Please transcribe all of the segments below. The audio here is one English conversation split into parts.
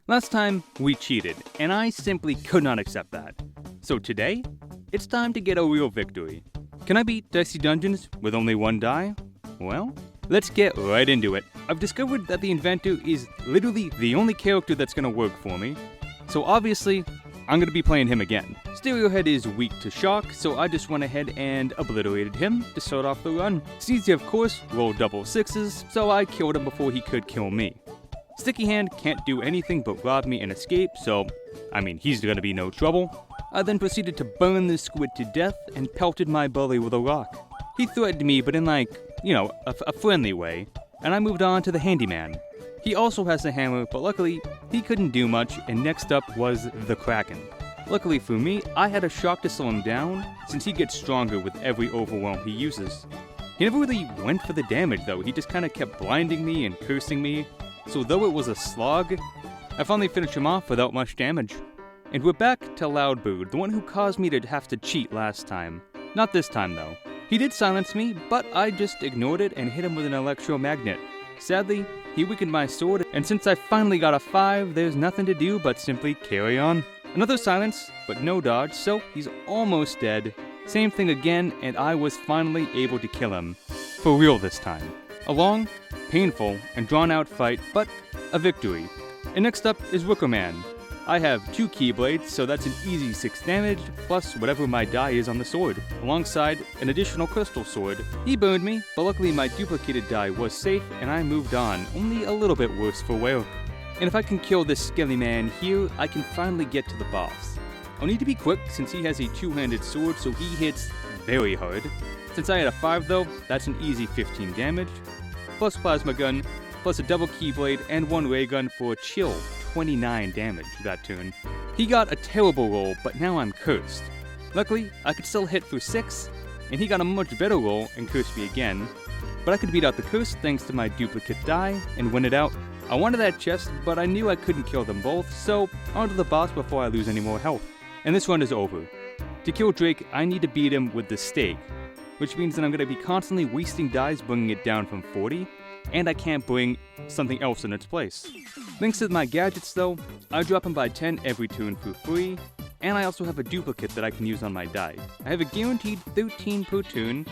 Last time, we cheated, and I simply could not accept that. So today, it's time to get a real victory. Can I beat Dicey Dungeons with only one die? Well, let's get right into it. I've discovered that the Inventor is literally the only character that's gonna work for me, so obviously, I'm gonna be playing him again. Stereohead is weak to shock, so I just went ahead and obliterated him to start off the run. Sneezy, of course, rolled double sixes, so I killed him before he could kill me. Sticky Hand can't do anything but rob me and escape, so, he's gonna be no trouble. I then proceeded to burn this squid to death and pelted my bully with a rock. He threatened me, but in a friendly way, and I moved on to the Handyman. He also has a hammer, but luckily, he couldn't do much, and next up was the Kraken. Luckily for me, I had a shock to slow him down, since he gets stronger with every overwhelm he uses. He never really went for the damage though, he just kinda kept blinding me and cursing me, so though it was a slog, I finally finished him off without much damage. And we're back to Loudbird, the one who caused me to have to cheat last time. Not this time though. He did silence me, but I just ignored it and hit him with an electromagnet. Sadly, he weakened my sword, and since I finally got a 5, there's nothing to do but simply carry on. Another silence, but no dodge, so he's almost dead. Same thing again, and I was finally able to kill him. For real this time. A long, painful, and drawn-out fight, but a victory. And next up is Wickerman. I have 2 Keyblades, so that's an easy 6 damage, plus whatever my die is on the sword, alongside an additional crystal sword. He burned me, but luckily my duplicated die was safe, and I moved on, only a little bit worse for wear. And if I can kill this skelly man here, I can finally get to the boss. I'll need to be quick, since he has a 2-handed sword, so he hits very hard. Since I had a 5 though, that's an easy 15 damage, plus plasma gun, plus a double Keyblade, and 1 ray gun for a chill 29 damage that turn. He got a terrible roll, but now I'm cursed. Luckily, I could still hit for 6, and he got a much better roll and cursed me again. But I could beat out the curse thanks to my duplicate die and win it out. I wanted that chest, but I knew I couldn't kill them both, so onto the boss before I lose any more health. And this run is over. To kill Drake, I need to beat him with the stake, which means that I'm going to be constantly wasting dies bringing it down from 40, and I can't bring something else in its place. Thanks to my gadgets though, I drop him by 10 every turn for free, and I also have a duplicate that I can use on my die. I have a guaranteed 13 per turn,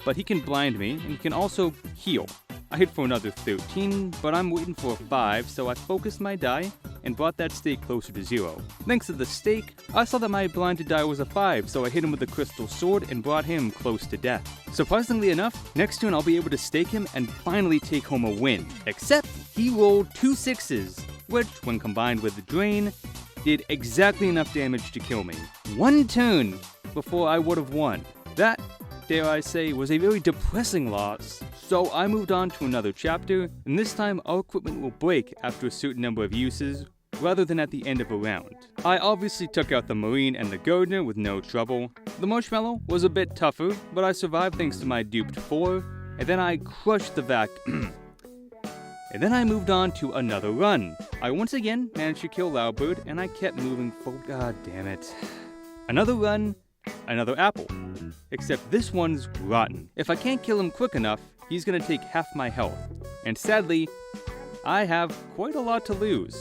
but he can blind me, and he can also heal. I hit for another 13, but I'm waiting for a 5, so I focused my die and brought that stake closer to 0. Thanks to the stake, I saw that my blinded die was a 5, so I hit him with the crystal sword and brought him close to death. Surprisingly enough, next turn I'll be able to stake him and finally take home a win. Except, he rolled 2 6s, which, when combined with the drain, did exactly enough damage to kill me. 1 turn before I would have won. That, dare I say, was a very depressing loss. So I moved on to another chapter, and this time our equipment will break after a certain number of uses, rather than at the end of a round. I obviously took out the Marine and the Gardener with no trouble. The Marshmallow was a bit tougher, but I survived thanks to my duped 4, and then I crushed the vac. And then I moved on to another run. I once again managed to kill Loudbird, and I kept moving forward. God damn it. Another run, another apple. Except this one's rotten. If I can't kill him quick enough, he's gonna take half my health. And sadly, I have quite a lot to lose.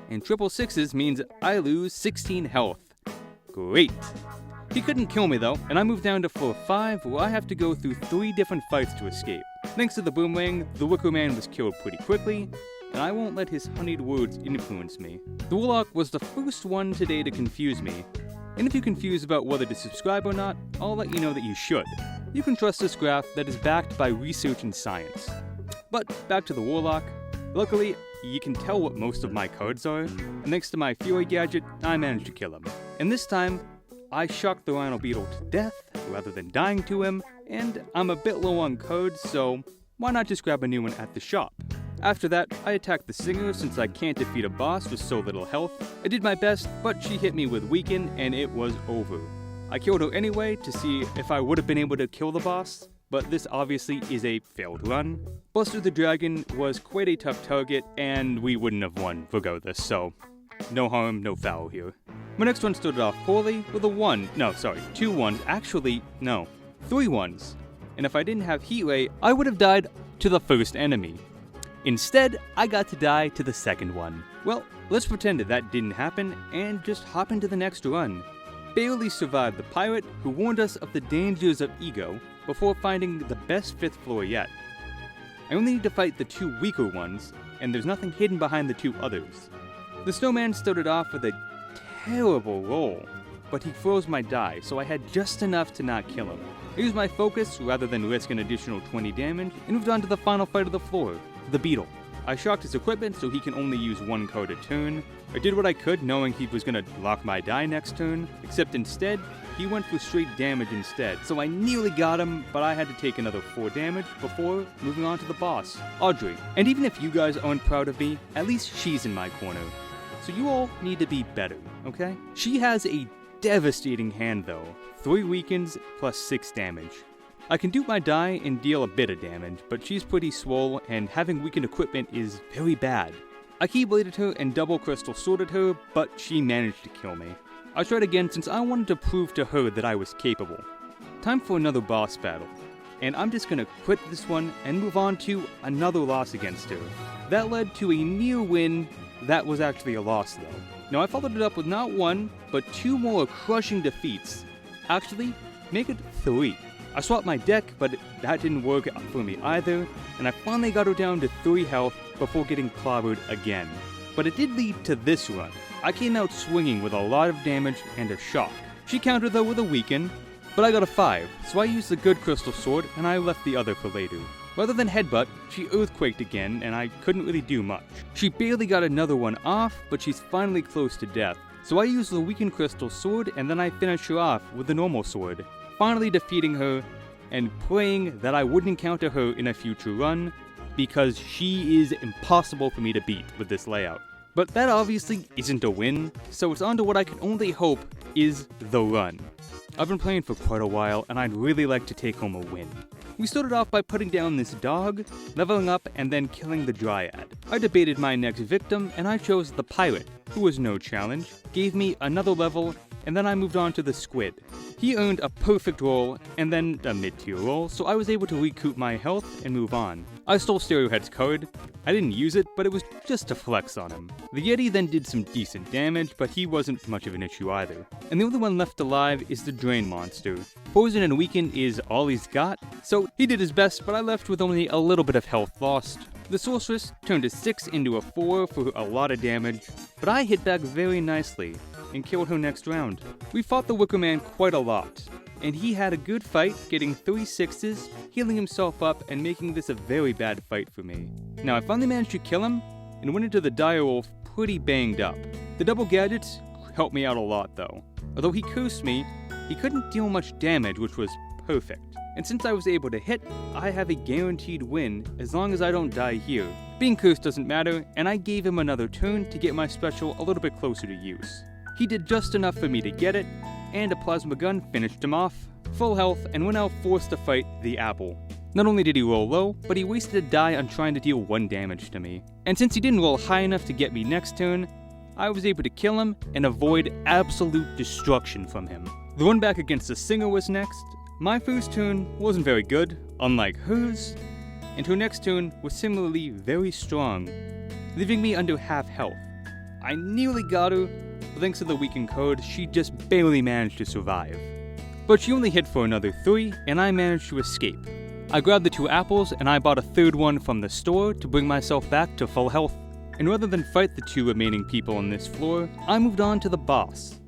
And triple 6s means I lose 16 health. Great. He couldn't kill me though, and I moved down to floor 5 where I have to go through 3 different fights to escape. Thanks to the boomerang, the Wicker Man was killed pretty quickly, and I won't let his honeyed words influence me. The Warlock was the first one today to confuse me, and if you're confused about whether to subscribe or not, I'll let you know that you should. You can trust this graph that is backed by research and science. But back to the Warlock. Luckily, you can tell what most of my cards are, and thanks to my Fury gadget, I managed to kill him. And this time, I shocked the Rhino Beetle to death rather than dying to him, and I'm a bit low on cards, so why not just grab a new one at the shop? After that, I attacked the Singer since I can't defeat a boss with so little health. I did my best, but she hit me with Weaken and it was over. I killed her anyway to see if I would have been able to kill the boss, but this obviously is a failed run. Buster the Dragon was quite a tough target, and we wouldn't have won regardless, so no harm, no foul here. My next one started off poorly with a 2 1s, actually, no, 3 1s. And if I didn't have Heat Ray, I would have died to the first enemy. Instead, I got to die to the second one. Well, let's pretend that didn't happen and just hop into the next run. Barely survived the pirate who warned us of the dangers of ego before finding the best 5th floor yet. I only need to fight the 2 weaker ones, and there's nothing hidden behind the 2 others. The snowman started off with a terrible roll, but he froze my die, so I had just enough to not kill him. I used my focus rather than risk an additional 20 damage, and moved on to the final fight of the floor, the beetle. I shocked his equipment so he can only use 1 card a turn. I did what I could knowing he was gonna lock my die next turn, except instead, he went for straight damage instead. So I nearly got him, but I had to take another 4 damage before moving on to the boss, Audrey. And even if you guys aren't proud of me, at least she's in my corner. So you all need to be better, okay? She has a devastating hand though, 3 weakens plus 6 damage. I can dupe my die and deal a bit of damage, but she's pretty swole and having weakened equipment is very bad. I keybladed her and double crystal sworded her, but she managed to kill me. I tried again since I wanted to prove to her that I was capable. Time for another boss battle, and I'm just gonna quit this one and move on to another loss against her. That led to a near win that was actually a loss though. Now I followed it up with not 1, but 2 more crushing defeats. Actually, make it 3. I swapped my deck, but that didn't work for me either, and I finally got her down to 3 health before getting clobbered again. But it did lead to this run. I came out swinging with a lot of damage and a shock. She countered though with a weaken, but I got a 5, so I used the good crystal sword and I left the other for later. Rather than headbutt, she earthquaked again and I couldn't really do much. She barely got another one off, but she's finally close to death. So I used the weakened crystal sword and then I finished her off with the normal sword, finally defeating her and praying that I wouldn't encounter her in a future run because she is impossible for me to beat with this layout. But that obviously isn't a win, so it's on to what I can only hope is the run. I've been playing for quite a while and I'd really like to take home a win. We started off by putting down this dog, leveling up, and then killing the dryad. I debated my next victim, and I chose the pirate, who was no challenge, gave me another level, and then I moved on to the squid. He earned a perfect roll, and then a mid-tier roll, so I was able to recoup my health and move on. I stole Stereohead's card. I didn't use it, but it was just to flex on him. The Yeti then did some decent damage, but he wasn't much of an issue either. And the only one left alive is the Drain monster. Poison and Weaken is all he's got, so he did his best, but I left with only a little bit of health lost. The sorceress turned a 6 into a 4 for a lot of damage, but I hit back very nicely and killed her next round. We fought the Wicker Man quite a lot, and he had a good fight, getting 3 6s, healing himself up, and making this a very bad fight for me. Now I finally managed to kill him, and went into the dire wolf pretty banged up. The double gadgets helped me out a lot though. Although he cursed me, he couldn't deal much damage, which was perfect. And since I was able to hit, I have a guaranteed win as long as I don't die here. Being cursed doesn't matter, and I gave him another turn to get my special a little bit closer to use. He did just enough for me to get it, and a plasma gun finished him off, full health, and we're now forced to fight the apple. Not only did he roll low, but he wasted a die on trying to deal 1 damage to me. And since he didn't roll high enough to get me next turn, I was able to kill him and avoid absolute destruction from him. The run back against the singer was next. My first turn wasn't very good, unlike hers, and her next turn was similarly very strong, leaving me under half health. I nearly got her, but thanks to the weakened code, she just barely managed to survive. But she only hit for another 3, and I managed to escape. I grabbed the 2 apples, and I bought a 3rd one from the store to bring myself back to full health. And rather than fight the 2 remaining people on this floor, I moved on to the boss.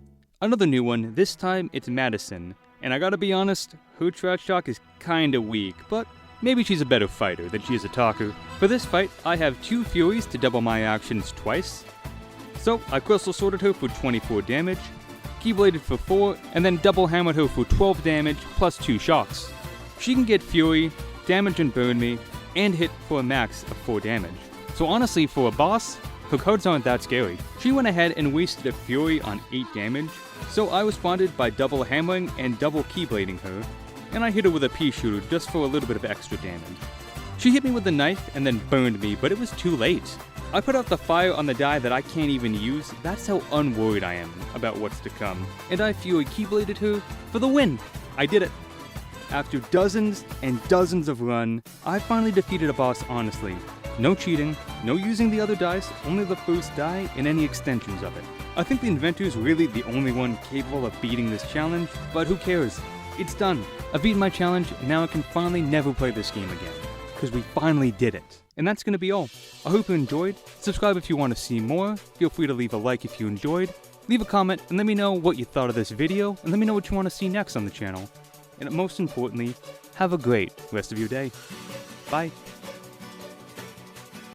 Another new one, this time it's Madison. And I gotta be honest, her trash talk is kinda weak, but maybe she's a better fighter than she is a talker. For this fight, I have 2 Furies to double my actions twice. So I crystal sorted her for 24 damage, keybladed for 4, and then double hammered her for 12 damage plus 2 shocks. She can get Fury, damage and burn me, and hit for a max of 4 damage. So honestly, for a boss, her cards aren't that scary. She went ahead and wasted a Fury on 8 damage, so I responded by double hammering and double keyblading her, and I hit her with a pea shooter just for a little bit of extra damage. She hit me with a knife and then burned me, but it was too late. I put out the fire on the die that I can't even use. That's how unworried I am about what's to come. And I Fury keybladed her for the win. I did it. After dozens and dozens of run, I finally defeated a boss honestly. No cheating, no using the other dice, only the first die and any extensions of it. I think the inventor's really the only one capable of beating this challenge, but who cares? It's done. I've beaten my challenge, and now I can finally never play this game again. Because we finally did it. And that's gonna be all. I hope you enjoyed. Subscribe if you want to see more. Feel free to leave a like if you enjoyed. Leave a comment and let me know what you thought of this video, and let me know what you want to see next on the channel. And most importantly, have a great rest of your day. Bye.